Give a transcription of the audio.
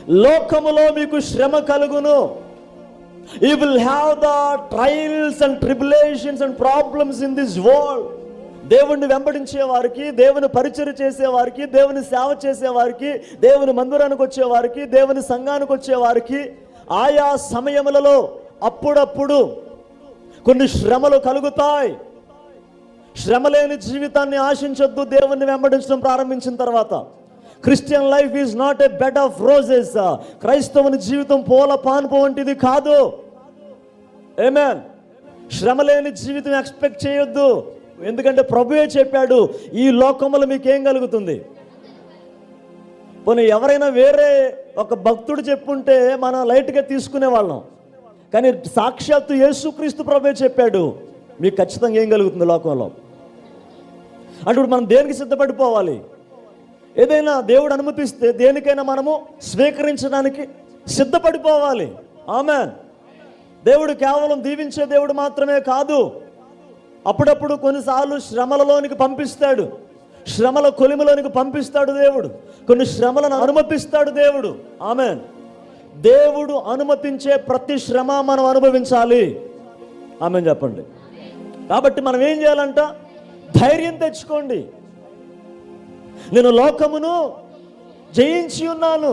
లోకములో మీకు శ్రమ కలుగును. You will have the trials and tribulations and problems in this world. దేవుణ్ణి వెంబడించే వారికి, దేవుని పరిచర్య చేసేవారికి, దేవుని సేవ చేసేవారికి, దేవుని మందిరానికి వచ్చేవారికి, దేవుని సంఘానికి వచ్చేవారికి ఆయా సమయములలో అప్పుడప్పుడు కొన్ని శ్రమలు కలుగుతాయి. శ్రమ లేని జీవితాన్ని ఆశించొద్దు. దేవుణ్ణి వెంబడించడం ప్రారంభించిన తర్వాత Christian life is not a bed of roses. క్రైస్తవుని జీవితం పూల పాన్పు వంటిది కాదు. ఆమేన్. శ్రమ లేని జీవితం ఎక్స్పెక్ట్ చేయొద్దు. ఎందుకంటే ప్రభువే చెప్పాడు, ఈ లోకములో మీకేం కలుగుతుంది. పోనీ ఎవరైనా వేరే ఒక భక్తుడు చెప్పుంటే మనం లైట్గా తీసుకునే వాళ్ళం. కానీ సాక్షాత్తు యేసుక్రీస్తు ప్రభువే చెప్పాడు, మీకు ఖచ్చితంగా ఏం కలుగుతుంది లోకంలో. అంటే మనం దేనికి సిద్ధపడిపోవాలి? ఏదైనా దేవుడు అనుమతిస్తే దేనికైనా మనము స్వీకరించడానికి సిద్ధపడిపోవాలి. ఆమేన్. దేవుడు కేవలం దీవించే దేవుడు మాత్రమే కాదు, అప్పుడప్పుడు కొన్నిసార్లు శ్రమలలోనికి పంపిస్తాడు, శ్రమల కొలిమిలోనికి పంపిస్తాడు దేవుడు, కొన్ని శ్రమలను అనుమతిస్తాడు దేవుడు. ఆమేన్. దేవుడు అనుమతించే ప్రతి శ్రమ మనం అనుభవించాలి. ఆమేన్ చెప్పండి. కాబట్టి మనం ఏం చేయాలంట? ధైర్యం తెచ్చుకోండి. నేను లోకమును జయించి ఉన్నాను.